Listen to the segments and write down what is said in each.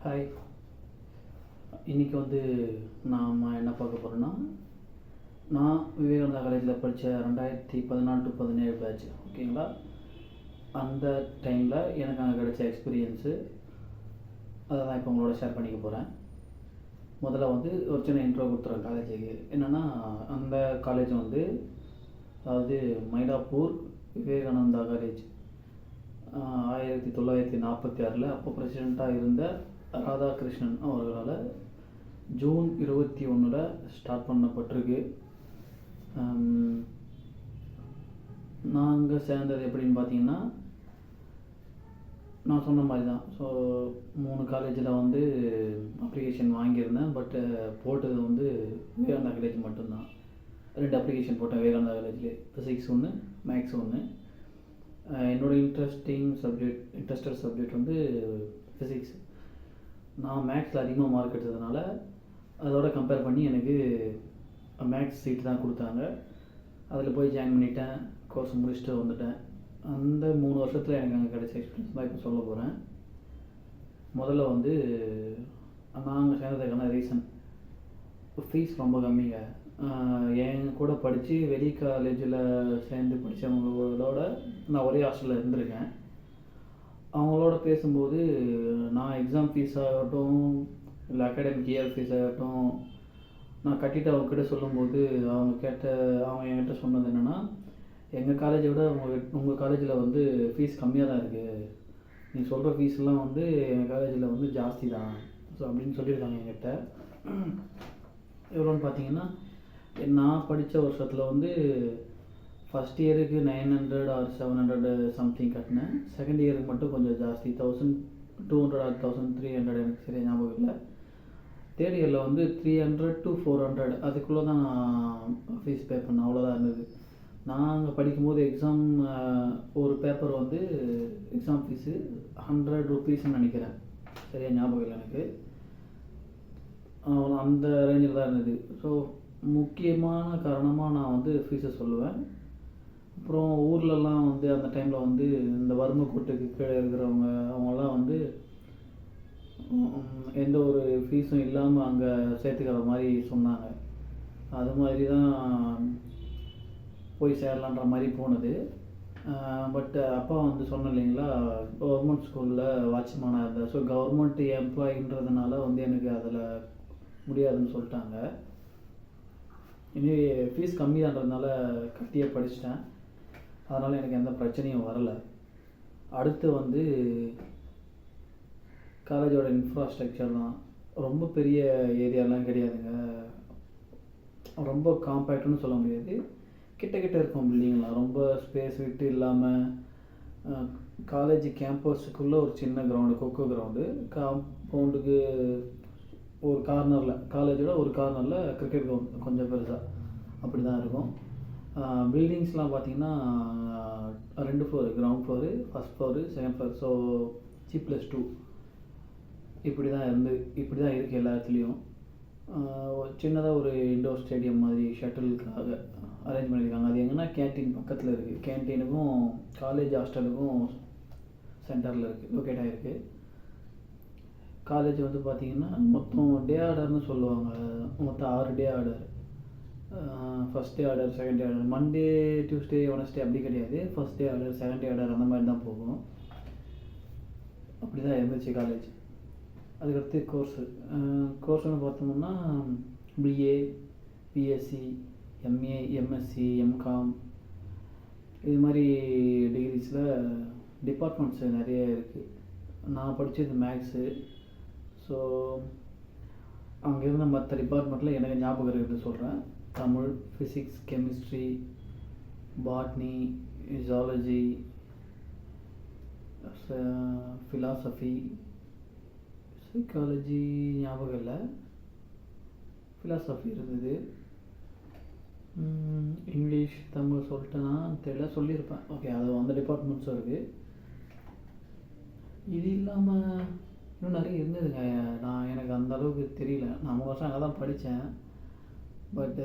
Hi. இன்றைக்கி நாம் என்ன பார்க்க போகிறோன்னா, நான் விவேகானந்தா காலேஜில் படித்த 2014 to 17 பேட்ச், ஓகேங்களா? அந்த டைமில் எனக்கு அங்கே கிடைச்ச எக்ஸ்பீரியன்ஸு அதை தான் இப்போ உங்களோட ஷேர் பண்ணிக்க போகிறேன். முதல்ல ஒரு சின்ன இன்ட்ரோ கொடுத்துறேன் காலேஜுக்கு. என்னென்னா, அந்த காலேஜ் அதாவது மயிலாப்பூர் விவேகானந்தா காலேஜ் 1946 அப்போ பிரசிடெண்ட்டாக இருந்த ராதாகிருஷ்ணன் அவர்களால் ஜூன் 21 ஸ்டார்ட் பண்ணப்பட்டிருக்கு. நாங்கள் சேர்ந்தது எப்படின்னு பார்த்தீங்கன்னா, நான் சொன்ன மாதிரி தான். ஸோ 3 காலேஜில் அப்ளிகேஷன் வாங்கியிருந்தேன். பட்டு போட்டது விவேகானந்தா காலேஜ் மட்டும்தான். 2 அப்ளிகேஷன் போட்டேன் விவேகானந்தா காலேஜ்லேயே. Physics 1, maths 1. என்னோடய இன்ட்ரெஸ்டட் சப்ஜெக்ட் ஃபிசிக்ஸ். நான் மேக்ஸில் அதிகமாக மார்க் எடுத்ததுனால அதோட கம்பேர் பண்ணி எனக்கு மேக்ஸ் சீட் தான் கொடுத்தாங்க. அதில் போய் ஜாயின் பண்ணிட்டேன். கோர்ஸ் முடிச்சுட்டு வந்துட்டேன். அந்த 3 வருஷத்தில் எனக்கு அங்கே கிடைச்ச எக்ஸ்பீரியன்ஸ் தான் இப்போ சொல்ல போகிறேன். முதல்ல நாங்கள் சேர்ந்ததுக்கான ரீசன், ஃபீஸ் ரொம்ப கம்மிங்க. என் கூட படித்து வெளி காலேஜில் சேர்ந்து படித்தவங்களோட நான் ஒரே ஹாஸ்டலில் இருந்திருக்கேன். அவங்களோட பேசும்போது நான் எக்ஸாம் ஃபீஸ் ஆகட்டும், இல்லை அகாடமிக் இயர் ஃபீஸ் ஆகட்டும், நான் கட்டிட்டு அவங்கக்கிட்ட சொல்லும்போது அவங்க என்கிட்ட சொன்னது என்னென்னா, எங்கள் காலேஜை விட உங்கள் காலேஜில் ஃபீஸ் கம்மியாக தான் இருக்குது. நீ சொல்கிற ஃபீஸ்லாம் எங்கள் காலேஜில் ஜாஸ்தி தான். ஸோ அப்படின்னு சொல்லியிருக்காங்க என்கிட்ட. எவ்வளோன்னு பார்த்தீங்கன்னா, நான் படித்த வருஷத்தில் ஃபஸ்ட் இயருக்கு 900 or 700 சம்திங் கட்டினேன். செகண்ட் இயருக்கு மட்டும் கொஞ்சம் ஜாஸ்தி, 1200 or 1300, எனக்கு சரியாக ஞாபகம் இல்லை. தேர்ட் இயரில் 300 to 400 அதுக்குள்ளே தான் ஃபீஸ் பே பண்ணேன். அவ்வளோதான் இருந்தது. நாங்கள் படிக்கும்போது எக்ஸாம் ஒரு பேப்பர் எக்ஸாம் ஃபீஸு 100 rupeesன்னு நினைக்கிறேன், சரியாக ஞாபகம் இல்லை எனக்கு. அந்த ரேஞ்சில் தான் இருந்தது. ஸோ முக்கியமான காரணமாக நான் ஃபீஸை சொல்லுவேன். அப்புறம் ஊர்லலாம் அந்த டைமில் இந்த வறுமை கோட்டுக்கு கீழே இருக்கிறவங்க அவங்களாம் எந்த ஒரு ஃபீஸும் இல்லாமல் அங்கே சேர்த்துக்கிற மாதிரி சொன்னாங்க. அது மாதிரி தான் போய் சேரலான்ற மாதிரி போனது. பட் அப்பா சொன்னேன் இல்லைங்களா, கவர்மெண்ட் ஸ்கூலில் வாட்ச்மேனாக இருந்தேன். ஸோ கவர்மெண்ட் எம்ப்ளாயின்றதுனால எனக்கு அதில் முடியாதுன்னு சொல்லிட்டாங்க. இனி ஃபீஸ் கம்மி தான்றதுனால கட்டியே படிச்சிட்டேன். அதனால் எனக்கு எந்த பிரச்சனையும் வரலை. அடுத்து காலேஜோட இன்ஃப்ராஸ்ட்ரக்சர் தான். ரொம்ப பெரிய ஏரியாலாம் கிடையாதுங்க. ரொம்ப காம்பேக்ட்னு சொல்ல முடியாது. கிட்ட இருக்கும் பில்டிங்லாம், ரொம்ப ஸ்பேஸ் விட்டு இல்லாமல். காலேஜ் கேம்பஸுக்குள்ளே ஒரு சின்ன கிரவுண்டு, கொக்கோ கிரவுண்டு. காம்பவுண்டுக்கு ஒரு கார்னரில், காலேஜோட ஒரு கார்னரில் கிரிக்கெட் கிரவுண்ட் கொஞ்சம் பெருசாக அப்படி தான் இருக்கும். பில்டிங்ஸ்லாம் பார்த்திங்கன்னா 2 floor, ground floor, first floor, second floor. So G+2 இப்படி தான் இருக்குது எல்லா இடத்துலையும். சின்னதாக ஒரு இண்டோர் ஸ்டேடியம் மாதிரி ஷட்டிலுக்காக அரேஞ்ச் பண்ணியிருக்காங்க. அது எங்கன்னா கேன்டீன் பக்கத்தில் இருக்குது. கேன்டீனுக்கும் காலேஜ் ஹாஸ்டலுக்கும் சென்டரில் இருக்குது, லொக்கேட் ஆகிருக்கு. காலேஜ் பார்த்திங்கன்னா மொத்தம் டே ஆர்டர்னு சொல்லுவாங்க. மொத்தம் 6 day order. First day order, second day order, Monday, Tuesday, Wednesday அப்படி கிடையாது. First day order, second day order அந்த மாதிரி தான் போகும். அப்படி தான் இருந்துச்சு காலேஜ். அதுக்கடுத்து கோர்ஸ்னு பார்த்தோம்னா BA, BSc, MA, MSc, MCom இது மாதிரி டிகிரிஸில் டிபார்ட்மெண்ட்ஸ் நிறைய இருக்குது. நான் படித்தது மேக்ஸு. ஸோ அங்கே இருந்த மற்ற டிபார்ட்மெண்ட்டில் எனக்கு ஞாபகம் இருக்கிறது சொல்கிறேன். Tamil, physics, chemistry, botany, zoology, philosophy, psychology ஞாபகம் இல்லை, ஃபிலாசபி இருந்தது. இங்கிலீஷ், தமிழ் சொல்லிட்டேன்னா தெரியல, சொல்லியிருப்பேன். ஓகே, அது அந்த டிபார்ட்மெண்ட்ஸும் இருக்குது. இது இல்லாமல் இன்னும் நிறைய இருந்ததுங்க. எனக்கு அந்த அளவுக்கு தெரியல. நான் 3 வருஷம் அங்கே தான் படித்தேன். பட்டு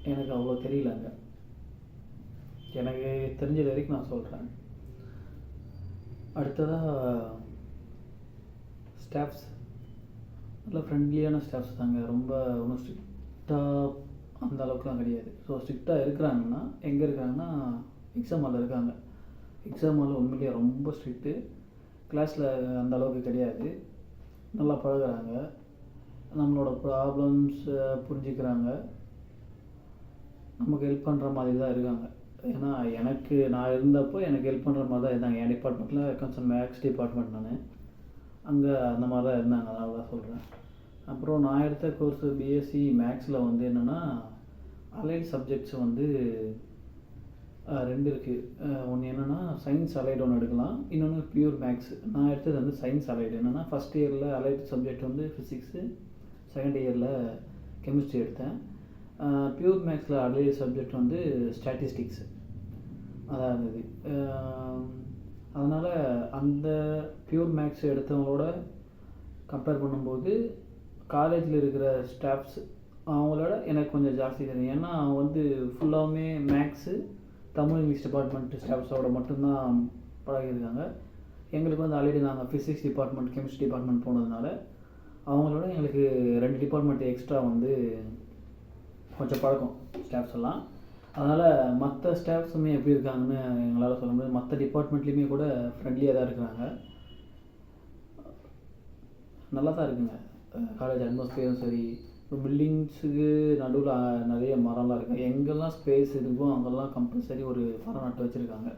எனக்கு அவ்வளோ தெரியல. அங்கே எனக்கு தெரிஞ்சது வரைக்கும் நான் சொல்கிறேன். அடுத்ததாக ஸ்டாஃப்ஸ் நல்ல ஃப்ரெண்ட்லியான ஸ்டாஃப்ஸ் தாங்க. ரொம்ப ஒன்றும் ஸ்ட்ரிக்டாக அந்த அளவுக்குலாம் கிடையாது. ஸோ ஸ்ட்ரிக்டாக இருக்கிறாங்கன்னா எங்கே இருக்காங்கன்னா எக்ஸாம் ஹாலில் இருக்காங்க. எக்ஸாம் ஹாலில் உண்மையிலேயே ரொம்ப ஸ்ட்ரிக்ட்டு. கிளாஸில் அந்த அளவுக்கு கிடையாது. நல்லா பழகுறாங்க, நம்மளோட ப்ராப்ளம்ஸை புரிஞ்சுக்கிறாங்க, நமக்கு ஹெல்ப் பண்ணுற மாதிரி தான் இருக்காங்க. ஏன்னா நான் இருந்தப்போ எனக்கு ஹெல்ப் பண்ணுற மாதிரி தான் இருந்தாங்க. என் டிபார்ட்மெண்ட்டில் அக்கௌண்ட்ஸ் அண்ட் மேக்ஸ் டிபார்ட்மெண்ட் நான் அங்கே அந்த மாதிரி தான் இருந்தாங்க. அதனால தான் சொல்கிறேன். அப்புறம் நான் எடுத்த கோர்ஸு பிஎஸ்சி மேக்ஸில் வந்து என்னென்னா அலைட் சப்ஜெக்ட்ஸ் வந்து 2 இருக்குது. ஒன்று என்னென்னா சயின்ஸ் அலைடு ஒன்று எடுக்கலாம், இன்னொன்று பியூர் மேக்ஸ். நான் எடுத்தது வந்து சயின்ஸ் அலைடு. என்னென்னா ஃபஸ்ட் இயரில் அலைட் சப்ஜெக்ட் வந்து ஃபிசிக்ஸு, செகண்ட் இயரில் கெமிஸ்ட்ரி எடுத்தேன். பியூர் மேக்ஸில் அலைட் சப்ஜெக்ட் வந்து ஸ்டாட்டிஸ்டிக்ஸ் அதான் இருந்தது. அதனால் அந்த பியூர் மேக்ஸ் எடுத்தவங்களோட கம்பேர் பண்ணும்போது காலேஜில் இருக்கிற ஸ்டாஃப்ஸ் அவங்களோட எனக்கு கொஞ்சம் ஜாஸ்தி தெரியும். ஏன்னா அவங்க வந்து ஃபுல்லாகவுமே மேக்ஸு, தமிழ், இங்கிலீஷ் டிபார்ட்மெண்ட் ஸ்டாஃப்ஸோட மட்டும்தான் பழகியிருக்காங்க. எங்களுக்கு வந்து ஆல்ரெடி நாங்கள் ஃபிசிக்ஸ் டிபார்ட்மெண்ட், கெமிஸ்ட்ரி டிபார்ட்மெண்ட் போனதுனால அவங்களோட எங்களுக்கு 2 டிபார்ட்மெண்ட் எக்ஸ்ட்ரா வந்து கொஞ்சம் பழக்கம் ஸ்டாஃப்ஸ் எல்லாம். அதனால் மற்ற ஸ்டாஃப்ஸுமே எப்படி இருக்காங்கன்னு எங்களால் சொல்ல முடியாது. மற்ற டிபார்ட்மெண்ட்லேயுமே கூட ஃப்ரெண்ட்லியாக தான் இருக்கிறாங்க. நல்லா தான் இருக்குங்க காலேஜ் அட்மாஸ்பியரும் சரி. இப்போ பில்டிங்ஸுக்கு நடுவில் நிறைய மரம்லாம் இருக்குது. எங்கெல்லாம் ஸ்பேஸ் இருக்கோ அங்கெல்லாம் கம்பல்சரி ஒரு மரம் நட்டு வச்சுருக்காங்க.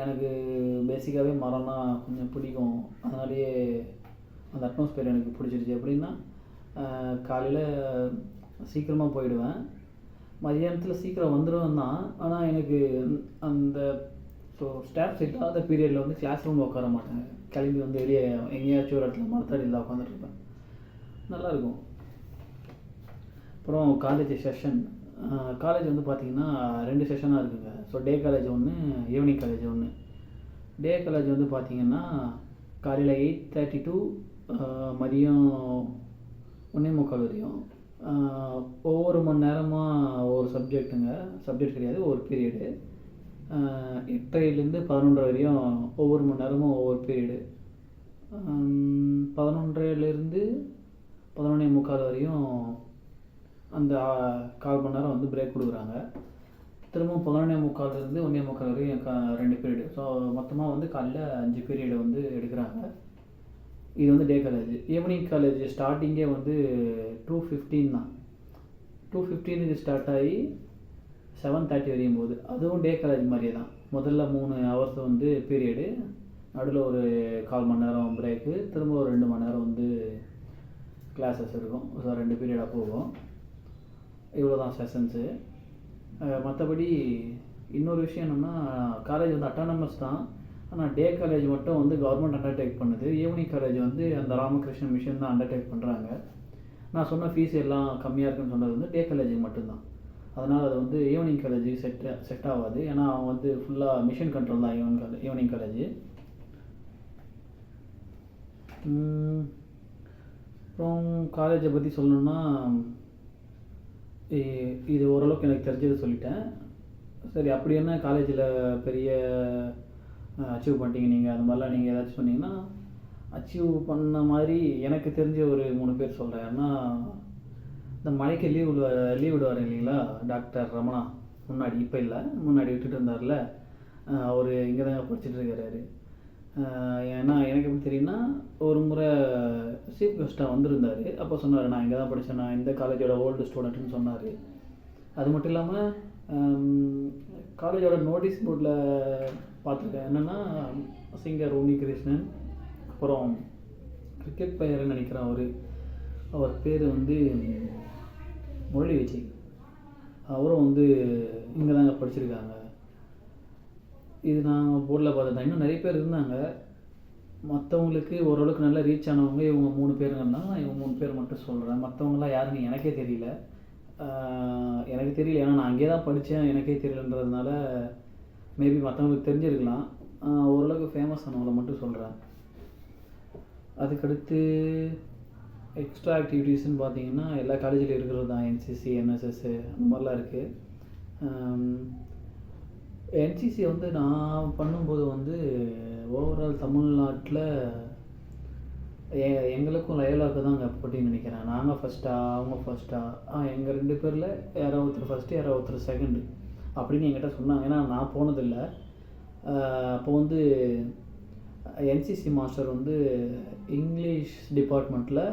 எனக்கு பேசிக்காகவே மரம்னா கொஞ்சம் பிடிக்கும். அதனாலேயே அந்த அட்மாஸ்பியர் எனக்கு பிடிச்சிருச்சு. எப்படின்னா காலையில் சீக்கிரமாக போயிடுவேன், மதியானத்தில் சீக்கிரம் வந்துடுவேன் தான். ஆனால் எனக்கு அந்த ஸ்டாஃப்ஸ் இல்லாத பீரியடில் வந்து கிளாஸ் ரூமில் உட்கார மாட்டேன். கிளம்பி வந்து வெளியே எங்கேயாச்சும் ஒரு இடத்துல மரத்தடியில் உட்காந்துட்ருப்பேன். நல்லாயிருக்கும். அப்புறம் காலேஜ் செஷன். காலேஜ் வந்து பார்த்திங்கன்னா 2 செஷனாக இருக்குங்க. ஸோ டே காலேஜ் ஒன்று, ஈவினிங் காலேஜ் ஒன்று. டே காலேஜ் வந்து பார்த்திங்கன்னா காலையில் 8:30 to மதியம் 1:45 வரையும். ஒவ்வொரு மணி நேரமாக ஒரு சப்ஜெக்ட் கிடையாது, ஒரு பீரியடு. 8:30லேருந்து 11:30 வரையும் ஒவ்வொரு மணி நேரமும் ஒவ்வொரு பீரியடு. 11:30லேருந்து 11:45 வரையும் அந்த 1/4 மணி நேரம் வந்து பிரேக் கொடுக்குறாங்க. திரும்பவும் 11:45லேருந்து 1:45 வரையும் 2 பீரியடு. ஸோ மொத்தமாக வந்து காலையில் 5 பீரியடு வந்து எடுக்கிறாங்க. இது வந்து டே காலேஜ். ஈவினிங் காலேஜ் ஸ்டார்டிங்கே வந்து 2:15 தான். 2:15க்கு ஸ்டார்ட் ஆகி 7:30 வரையும் போகுது. அதுவும் டே காலேஜ் மாதிரியே தான். முதல்ல 3 ஹவர்ஸ் வந்து பீரியடு, நடுவில் ஒரு 1/4 மணி நேரம் பிரேக்கு, திரும்ப ஒரு 2 மணி நேரம் வந்து கிளாஸஸ் இருக்கும். ஸோ 2 பீரியடாக போகும். இவ்வளோ தான் செஷன்ஸு. மற்றபடி இன்னொரு விஷயம் என்னென்னா காலேஜ் வந்து அட்டானமஸ் தான். ஆனால் டே காலேஜ் மட்டும் வந்து கவர்மெண்ட் அண்டர்டேக் பண்ணுது. ஈவினிங் காலேஜ் வந்து அந்த ராமகிருஷ்ணன் மிஷன் தான் அண்டர்டேக் பண்ணுறாங்க. நான் சொன்ன ஃபீஸ் எல்லாம் கம்மியாக இருக்குன்னு சொன்னது வந்து டே காலேஜுக்கு மட்டும்தான். அதனால் அது வந்து ஈவினிங் காலேஜுக்கு செட் ஆகாது. ஏன்னா அவன் வந்து ஃபுல்லாக மிஷன் கண்ட்ரோல் தான் ஈவினிங் காலேஜ். அப்புறம் காலேஜை பற்றி சொல்லணுன்னா இது ஓரளவுக்கு எனக்கு தெரிஞ்சதை சொல்லிட்டேன். சரி, அப்படி என்ன காலேஜில் பெரிய அச்சீவ் பண்ணிட்டீங்க நீங்கள், அது மாதிரிலாம் நீங்கள் ஏதாச்சும் சொன்னீங்கன்னா அச்சீவ் பண்ண மாதிரி எனக்கு தெரிஞ்ச ஒரு 3 பேர் சொல்கிறேன். ஏன்னா இந்த மழைக்கு லீவ் விடுவார் இல்லைங்களா டாக்டர் ரமணா, இப்போ இல்லை, முன்னாடி விட்டுட்டு இருந்தார்ல, அவர் இங்கே தாங்க படிச்சுட்டு இருக்காரு. ஏன்னா எனக்கு எப்படி தெரியும்னா ஒரு முறை சீஃப் கெஸ்ட்டாக வந்திருந்தார். அப்போ சொன்னார், நான் இங்கே தான் படித்தேன், நான் இந்த காலேஜோட ஓல்டு ஸ்டூடெண்ட்டுன்னு சொன்னார். அது மட்டும் இல்லாமல் காலேஜோட நோட்டீஸ் போர்டில் பார்த்துருக்கேன். என்னென்னா சிங்கர் உன்னிகிருஷ்ணன், அப்புறம் கிரிக்கெட் பிளேயர்னு நினைக்கிறேன் அவர் பேர் வந்து முரளி விஜய், அவரும் வந்து இங்கே தாங்க படிச்சிருக்காங்க. இது நான் போர்டில் பார்த்துட்டேன். இன்னும் நிறைய பேர் இருந்தாங்க. மற்றவங்களுக்கு ஓரளவுக்கு நல்லா ரீச் ஆனவங்க இவங்க 3 பேருங்கன்னா இவங்க 3 பேர் மட்டும் சொல்கிறேன். மற்றவங்களாம் யாருன்னு எனக்கே தெரியல. ஏன்னா நான் அங்கே தான் படித்தேன், எனக்கே தெரியலன்றதுனால மேபி மற்றவங்களுக்கு தெரிஞ்சிருக்கலாம். ஓரளவுக்கு ஃபேமஸ் ஆனவங்களை மட்டும் சொல்கிறேன். அதுக்கடுத்து எக்ஸ்ட்ரா ஆக்டிவிட்டீஸ்ன்னு பார்த்தீங்கன்னா எல்லா காலேஜில் இருக்கிறது தான். என்சிசி, என்எஸ்எஸ் அந்த மாதிரிலாம் இருக்குது. என்சிசி வந்து நான் பண்ணும்போது வந்து ஓவரால் தமிழ்நாட்டில் எங்களுக்கும் லயோலாவுக்கு தான் அங்கே போட்டின்னு நினைக்கிறேன். நாங்கள் ஃபஸ்ட்டா அவங்க ஃபஸ்ட்டா எங்கள் 2 பேரில் யாரோ ஒருத்தர் ஃபஸ்ட்டு யாரோ ஒருத்தர் செகண்டு அப்படின்னு என்கிட்ட சொன்னாங்க. ஏன்னா நான் போனதில்லை. அப்போ வந்து என்சிசி மாஸ்டர் வந்து இங்கிலீஷ் டிபார்ட்மெண்ட்டில்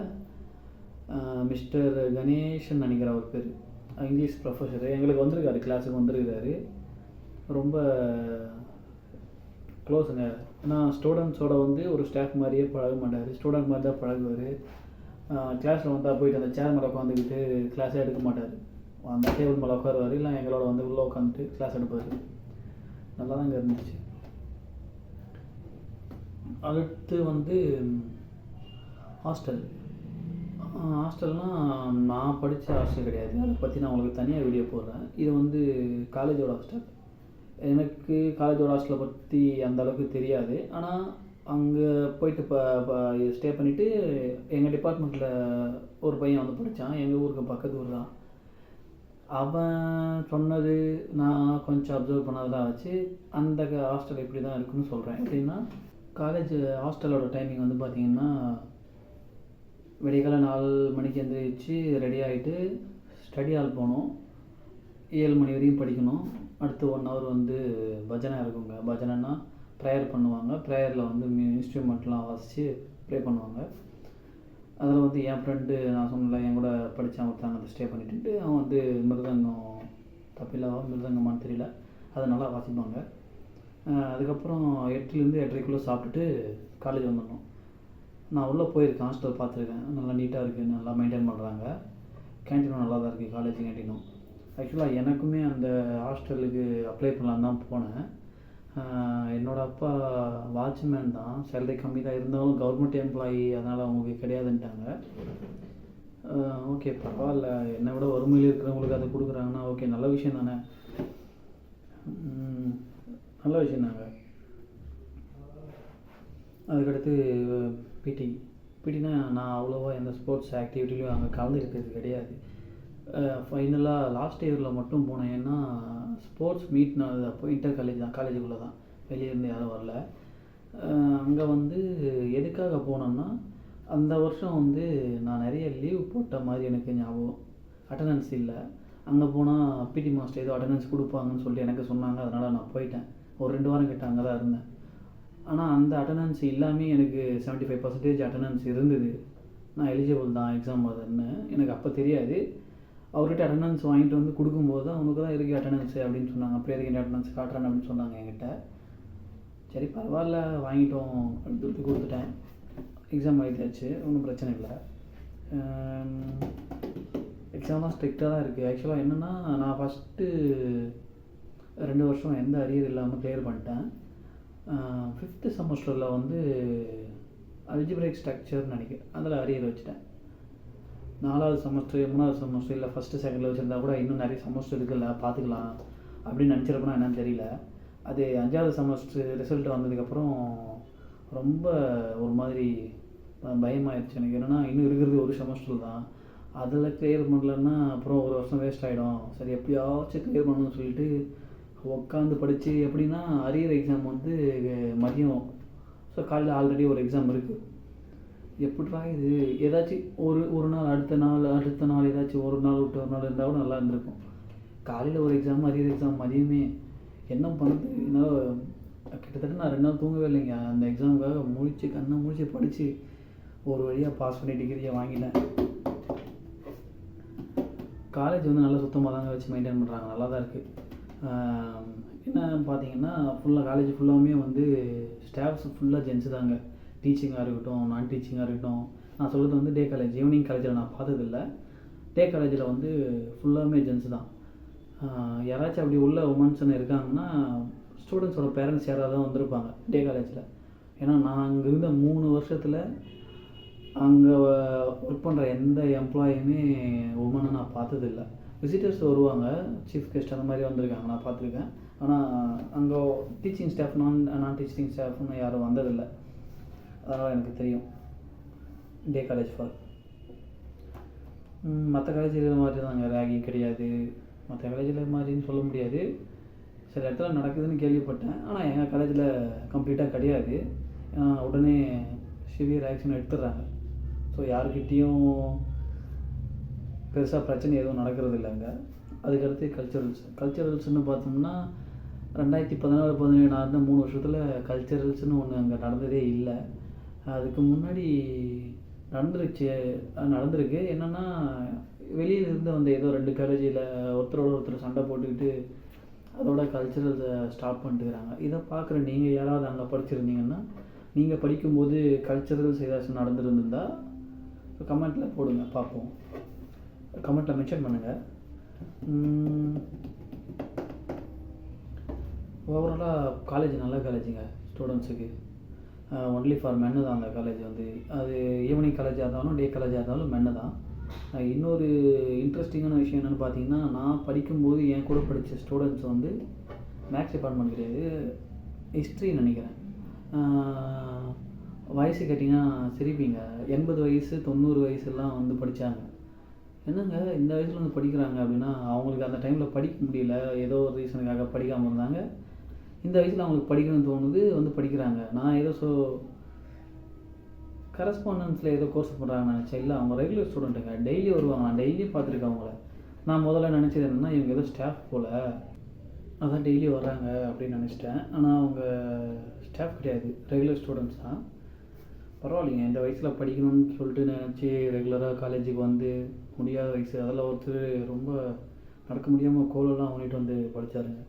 மிஸ்டர் கணேஷன் நினைக்கிற ஒரு பேர், இங்கிலீஷ் ப்ரொஃபஸரு எங்களுக்கு வந்திருக்காரு, கிளாஸுக்கு வந்திருக்கிறாரு. ரொம்ப க்ளோஸுங்க. ஏன்னா ஸ்டூடெண்ட்ஸோட வந்து ஒரு ஸ்டாஃப் மாதிரியே பழக மாட்டார், ஸ்டூடெண்ட் மாதிரி தான் பழகுவார். கிளாஸில் வந்தால் போயிட்டு அந்த சேர் மேலே உட்காந்துக்கிட்டு கிளாஸே எடுக்க மாட்டார். அந்த டேபிள் மேலே உட்காருவார், இல்லை எங்களோட வந்து உள்ளே உட்காந்துட்டு கிளாஸ் எடுப்பார். நல்லா தான் இங்கே இருந்துச்சு. அடுத்து வந்து ஹாஸ்டல். ஹாஸ்டல்னால் நான் படித்த ஹாஸ்டல் கிடையாது, அதை பற்றி நான் உங்களுக்கு தனியாக வீடியோ போடுறேன். இது வந்து காலேஜோட ஹாஸ்டல். எனக்கு காலேஜோட ஹாஸ்டலை பற்றி அந்தளவுக்கு தெரியாது. ஆனால் அங்கே போயிட்டு ஸ்டே பண்ணிவிட்டு எங்கள் டிபார்ட்மெண்ட்டில் ஒரு பையன் வந்து படித்தான், எங்கள் ஊருக்கு பக்கத்து ஊர் தான். அவன் சொன்னது நான் கொஞ்சம் அப்சர்வ் பண்ணதெல்லாம் வச்சு அந்த ஹாஸ்டல் இப்படி தான் இருக்குன்னு சொல்கிறேன். எப்படின்னா காலேஜ் ஹாஸ்டலோட டைமிங் வந்து பார்த்திங்கன்னா விடியகாலை 4 மணிக்கு எழுந்திரிச்சு ரெடி ஆகிட்டு ஸ்டடி ஹால் போகணும். 7 மணி வரையும் படிக்கணும். அடுத்து 1 ஹவர் வந்து பஜனை இருக்குங்க. பஜனைன்னா ப்ரேயர் பண்ணுவாங்க. ப்ரேயரில் வந்து இன்ஸ்ட்ருமெண்ட்லாம் வாசித்து ப்ரே பண்ணுவாங்க. அதில் வந்து என் ஃப்ரெண்டு நான் சொன்னல என் கூட படித்தான் ஒருத்தாங்க, அதை ஸ்டே பண்ணிட்டு அவன் வந்து மிருதங்கம், தப்பிலாவா மிருதங்கமானு தெரியல, அதை நல்லா வாசிப்பாங்க. அதுக்கப்புறம் 8லேருந்து 8:30க்குள்ளே சாப்பிட்டுட்டு காலேஜ் வந்துடணும். நான் உள்ளே போயிருக்கேன், ஹாஸ்டல் பார்த்துருக்கேன். நல்லா நீட்டாக இருக்குது, நல்லா மெயின்டைன் பண்ணுறாங்க. கேன்டீனும் நல்லா தான் இருக்குது, காலேஜ் கேன்டீனும். ஆக்சுவலாக எனக்குமே அந்த ஹாஸ்டலுக்கு அப்ளை பண்ணலான்னு தான் போனேன். என்னோடய அப்பா வாட்ச்மேன் தான், சேலரி கம்மி தான், இருந்தாலும் கவர்மெண்ட் எம்ப்ளாயி, அதனால் அவங்களுக்கு கிடையாதுன்ட்டாங்க. ஓகே பரவாயில்ல, என்னை விட வறுமையில் இருக்கிறவங்களுக்கு அதை கொடுக்குறாங்கன்னா ஓகே, நல்ல விஷயம் தானே, நல்ல விஷயம் தாங்க. அதுக்கடுத்து பிடினா நான் அவ்வளோவா எந்த ஸ்போர்ட்ஸ் ஆக்டிவிட்டிலையும் அங்கே கலந்துக்கிட்டது கிடையாது. ஃபைனலாக லாஸ்ட் இயரில் மட்டும் போனேன். ஏன்னா ஸ்போர்ட்ஸ் மீட் நான் அப்போ இன்டர் காலேஜ் தான், காலேஜுக்குள்ளே தான், வெளியேருந்து யாரும் வரல. அங்கே வந்து எதுக்காக போனோன்னா அந்த வருஷம் வந்து நான் நிறைய லீவ் போட்ட மாதிரி எனக்கு ஞாபகம். அட்டண்டன்ஸ் இல்லை. அங்கே போனால் பிடி மாஸ்டர் ஏதோ அட்டண்டன்ஸ் கொடுப்பாங்கன்னு சொல்லி எனக்கு சொன்னாங்க. அதனால் நான் போயிட்டேன். ஒரு 2 வாரம் கிட்ட அங்கே தான் இருந்தேன். ஆனால் அந்த அட்டண்டன்ஸ் இல்லாமல் எனக்கு 75% அட்டண்டன்ஸ் இருந்தது. நான் எலிஜிபிள் தான் எக்ஸாம் வருதுன்னு எனக்கு அப்போ தெரியாது. அவர்கிட்ட அட்டண்டன்ஸ் வாங்கிட்டு வந்து கொடுக்கும்போது தான் அவனுக்கு தான் இருக்குது அட்டண்டன்ஸு அப்படின்னு சொன்னாங்க. அப்படியே எதுக்கு அட்டண்டன்ஸ் காட்டுறேன் அப்படின்னு சொன்னாங்க என்கிட்ட. சரி பரவாயில்ல வாங்கிட்டோம் அப்படின்னு கொடுத்துட்டேன். எக்ஸாம் எழுதியாச்சு, ஒன்றும் பிரச்சனை இல்லை. எக்ஸாம்லாம் ஸ்ட்ரிக்டாக தான் இருக்குது. ஆக்சுவலாக என்னென்னா நான் ஃபஸ்ட்டு 2 வருஷம் எந்த அரியர் இல்லாமல் கிளியர் பண்ணிட்டேன். 5th செமஸ்டரில் வந்து அல்ஜிப்ரைக் ஸ்ட்ரக்சர்னு நினைக்கிறேன், அதில் அரியர் வச்சுட்டேன். 4வது செமஸ்டர் 3வது செமஸ்டர் இல்லை ஃபஸ்ட்டு செகண்டில் வச்சுருந்தா கூட இன்னும் நிறைய செமஸ்டர் இருக்குல்ல, பார்த்துக்கலாம் அப்படின்னு நினச்சிருப்பேனா என்னன்னு தெரியல. அது 5வது செமஸ்டர் ரிசல்ட் வந்ததுக்கப்புறம் ரொம்ப ஒரு மாதிரி பயமாயிடுச்சு எனக்கு. என்னென்னா இன்னும் இருக்கிறது ஒரு செமஸ்டர் தான், அதில் கிளியர் பண்ணலன்னா அப்புறம் ஒரு வருஷம் வேஸ்ட் ஆகிடும். சரி எப்படியாச்சும் கிளியர் பண்ணணும்னு சொல்லிட்டு உட்காந்து படித்து, எப்படின்னா அரியர் எக்ஸாம் வந்து மதியம், ஸோ காலையில் ஆல்ரெடி ஒரு எக்ஸாம் இருக்குது. எப்படிடா இது, ஏதாச்சும் ஒரு நாள் அடுத்த நாள் ஏதாச்சும் ஒரு நாள் விட்டு ஒரு நாள் இருந்தால் கூட நல்லா இருந்திருக்கும். காலையில் ஒரு எக்ஸாம், அரியர் எக்ஸாம், மதியமே என்ன பண்ணுறது. என்னால் கிட்டத்தட்ட நான் 2 நாள் தூங்கவே இல்லைங்க. அந்த எக்ஸாமுக்காக கண்ணை முழிச்சு படித்து ஒரு வழியாக பாஸ் பண்ணி டிகிரியை வாங்கிட்டேன். காலேஜ் வந்து நல்லா சுத்தமாக தாங்க வச்சு மெயின்டைன் பண்ணுறாங்க, நல்லா தான் இருக்குது. என்ன பார்த்தீங்கன்னா காலேஜ் ஃபுல்லாமே வந்து ஸ்டாஃப்ஸ் ஃபுல்லாக ஜென்ஸு தாங்க. டீச்சிங்காக இருக்கட்டும், நான் டீச்சிங்காக இருக்கட்டும். நான் சொல்கிறது வந்து டே காலேஜ், ஈவினிங் காலேஜில் நான் பார்த்ததில்ல. டே காலேஜில் வந்து ஃபுல்லாமே ஜென்ஸு தான். யாராச்சும் அப்படி உள்ள உமன்ஸ்ன்னு இருக்காங்கன்னா ஸ்டூடெண்ட்ஸோட பேரண்ட்ஸ் யாராவது தான் வந்திருப்பாங்க டே காலேஜில். ஏன்னா நான் அங்கே இருந்த 3 வருஷத்தில் அங்கே ஒர்க் பண்ணுற எந்த எம்ப்ளாயுமே உமனை நான் பார்த்ததில்ல. விசிட்டர்ஸ் வருவாங்க, சீஃப் கெஸ்ட் அந்த மாதிரி வந்திருக்காங்க, நான் பார்த்துருக்கேன். ஆனால் அங்கே டீச்சிங் ஸ்டாஃப் நான் டீச்சிங் ஸ்டாஃப்னு யாரும் வந்ததில்லை. அதனால் எனக்கு தெரியும் டே காலேஜ் ஃபார். மற்ற காலேஜில் மாதிரி தாங்க, ரேகிங் கிடையாது. மற்ற காலேஜில் மாதிரின்னு சொல்ல முடியாது, சில இடத்துல நடக்குதுன்னு கேள்விப்பட்டேன். ஆனால் எங்கள் காலேஜில் கம்ப்ளீட்டாக கிடையாது. உடனே சிவியர் ஆக்ஷன் எடுத்துடுறாங்க. ஸோ யாருக்கிட்டேயும் பெருசாக பிரச்சனை எதுவும் நடக்கிறது இல்லைங்க. அதுக்கடுத்து கல்ச்சுரல்ஸ்னு பார்த்தோம்னா 2014-17 நடந்த 3 வருஷத்தில் கல்ச்சுரல்ஸ்னு ஒன்று அங்கே நடந்ததே இல்லை. அதுக்கு முன்னாடி நடந்திருக்கு. என்னென்னா வெளியிலேருந்து வந்த ஏதோ 2 காலேஜில் ஒருத்தரோட ஒருத்தர் சண்டை போட்டுக்கிட்டு அதோட கல்ச்சுரல்ஸை ஸ்டாப் பண்ணிட்டுக்கிறாங்க. இதை பார்க்குற நீங்கள் யாராவது அங்கே படிச்சிருந்தீங்கன்னா, நீங்கள் படிக்கும்போது கல்ச்சுரல்ஸ் ஏதாச்சும் நடந்துருந்துருந்தா கமெண்ட்டில் போடுங்க, பார்ப்போம். கமெண்ட்டில் மென்ஷன் பண்ணுங்கள். ஓவராலாக காலேஜ் நல்ல காலேஜுங்க. ஸ்டூடெண்ட்ஸுக்கு ஒன்லி ஃபார் மென்னு தான் அந்த காலேஜ் வந்து. அது ஈவினிங் காலேஜாக இருந்தாலும் டே காலேஜாக இருந்தாலும் மென்னு தான். இன்னொரு இன்ட்ரெஸ்டிங்கான விஷயம் என்னென்னு பார்த்தீங்கன்னா, நான் படிக்கும்போது என் கூட படித்த ஸ்டூடெண்ட்ஸ் வந்து மேக்ஸ் டிபார்ட்மெண்ட் கிடையாது, ஹிஸ்ட்ரின்னு நினைக்கிறேன். வயசு கேட்டிங்கன்னா சிரிப்பீங்க, 80 வயசு 90 வயசுலாம் வந்து படித்தாங்க. என்னங்க இந்த வயசில் வந்து படிக்கிறாங்க அப்படின்னா, அவங்களுக்கு அந்த டைமில் படிக்க முடியல, ஏதோ ஒரு ரீசனுக்காக படிக்காமல் இருந்தாங்க. இந்த வயசில் அவங்களுக்கு படிக்கணும்னு தோணுது, வந்து படிக்கிறாங்க. நான் ஏதோ கரஸ்பாண்டன்ஸில் ஏதோ கோர்ஸ் பண்ணுறாங்கன்னு நினச்சேன். இல்லை, அவங்க ரெகுலர் ஸ்டூடெண்ட்டுங்க, டெய்லி வருவாங்க. நான் டெய்லியும் பார்த்துருக்கேன் அவங்கள. நான் முதல்ல நினச்சது என்னென்னா, இவங்க ஏதோ ஸ்டாஃப் போல், அதான் டெய்லி வர்றாங்க அப்படின்னு நினச்சிட்டேன். ஆனால் அவங்க ஸ்டாஃப் கிடையாது, ரெகுலர் ஸ்டூடெண்ட்ஸ் தான். பரவாயில்லைங்க, இந்த வயசில் படிக்கணும்னு சொல்லிட்டு நினச்சி ரெகுலராக காலேஜுக்கு வந்து முடியாத வயசு, அதில் ஒருத்தர் ரொம்ப நடக்க முடியாமல் கோலெல்லாம் ஊனிட்டு வந்து படித்தாருங்க,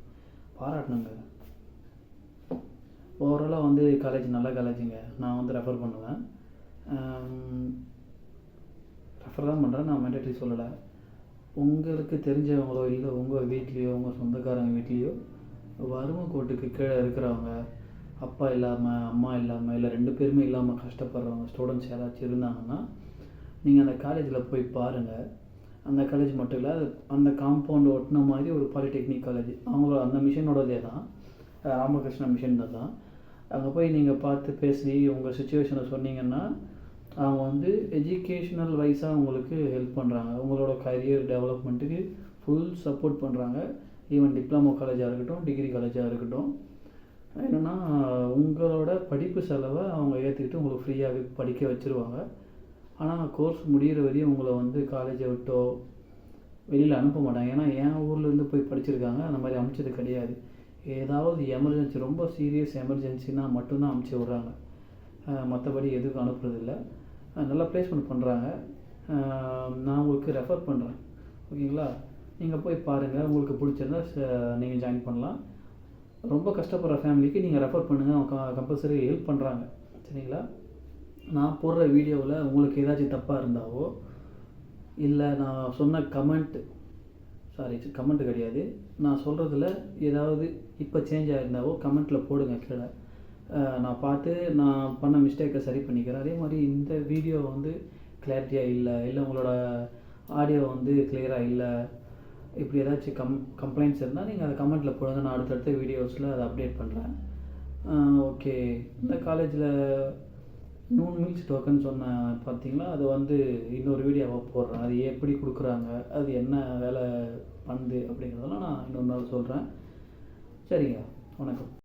பாராட்டணுங்க. ஓவராலாக வந்து காலேஜ் நல்ல காலேஜுங்க. நான் வந்து ரெஃபர் பண்ணுவேன். ரெஃபர் தான் பண்ணுறேன், நான் மெண்டேட்டரி சொல்லலை. உங்களுக்கு தெரிஞ்சவங்களோ இல்லை உங்கள் வீட்லேயோ உங்கள் சொந்தக்காரங்க வீட்லேயோ வறுமை கோட்டுக்கு கீழே இருக்கிறவங்க, அப்பா இல்லாமல் அம்மா இல்லாமல் இல்லை 2 பேருமே இல்லாமல் கஷ்டப்படுறவங்க ஸ்டூடெண்ட்ஸ் யாராச்சும் இருந்தாங்கன்னா, நீங்கள் அந்த காலேஜில் போய் பாருங்கள். அந்த காலேஜ் மட்டும் இல்லை, அந்த காம்பவுண்ட் ஒட்டின மாதிரி ஒரு பாலிடெக்னிக் காலேஜ், அவங்களோட அந்த மிஷனோடதே தான், ராமகிருஷ்ணா மிஷன் தான். அங்கே போய் நீங்கள் பார்த்து பேசி உங்கள் சுச்சுவேஷனை சொன்னீங்கன்னா, அவங்க வந்து எஜுகேஷ்னல் வைஸாக உங்களுக்கு ஹெல்ப் பண்ணுறாங்க. உங்களோட கரியர் டெவலப்மெண்ட்டுக்கு ஃபுல் சப்போர்ட் பண்ணுறாங்க. ஈவன் டிப்ளமோ காலேஜாக இருக்கட்டும், டிகிரி காலேஜாக இருக்கட்டும். என்னென்னா, உங்களோட படிப்பு செலவை அவங்க ஏற்றுக்கிட்டு உங்களுக்கு ஃப்ரீயாகவே படிக்க வச்சுருவாங்க. ஆனால் கோர்ஸ் முடிகிற வரையும் உங்களை வந்து காலேஜை விட்டோ வெளியில் அனுப்ப மாட்டாங்க. ஏன்னா என் ஊர்லேருந்து போய் படிச்சிருக்காங்க, அந்த மாதிரி அனுப்பிச்சது கிடையாது. ஏதாவது எமர்ஜென்சி, ரொம்ப சீரியஸ் எமர்ஜென்சினா மட்டும்தான் அனுப்பிச்சி விட்றாங்க, மற்றபடி எதுக்கும் அனுப்புறதில்ல. நல்லா ப்ளேஸ்மெண்ட் பண்ணுறாங்க. நான் உங்களுக்கு ரெஃபர் பண்ணுறேன், ஓகேங்களா? நீங்கள் போய் பாருங்கள், உங்களுக்கு பிடிச்சிருந்தா நீங்கள் ஜாயின் பண்ணலாம். ரொம்ப கஷ்டப்படுற ஃபேமிலிக்கு நீங்கள் ரெஃபர் பண்ணுங்கள், அவங்க கம்பல்சரி ஹெல்ப் பண்ணுறாங்க, சரிங்களா? நான் போடுற வீடியோவில் உங்களுக்கு ஏதாச்சும் தப்பாக இருந்தாவோ இல்லை நான் சொன்ன கமெண்ட் கிடையாது, நான் சொல்கிறதுல ஏதாவது இப்போ சேஞ்ச் ஆகிருந்தாவோ கமெண்ட்டில் போடுங்க கீழே. நான் பார்த்து நான் பண்ண மிஸ்டேக்கை சரி பண்ணிக்கிறேன். அதே மாதிரி இந்த வீடியோ வந்து கிளாரிட்டியாக இல்லை உங்களோட ஆடியோ வந்து கிளியராக இல்லை, இப்படி ஏதாச்சும் கம்ப்ளைண்ட்ஸ் இருந்தால் நீங்கள் அதை கமெண்ட்டில் போடுங்க. நான் அடுத்தடுத்த வீடியோஸில் அதை அப்டேட் பண்ணுறேன். ஓகே, இந்த காலேஜில் நூன் மில்ஸ் டோக்கன் சொன்னேன் பார்த்தீங்களா, அது வந்து இன்னொரு வீடியோவாக போடுறேன். அது எப்படி கொடுக்குறாங்க, அது என்ன வேலை பண்ணுது அப்படிங்கிறதெல்லாம் நான் இன்னொரு நாள் சொல்கிறேன். சரிங்க, வணக்கம்.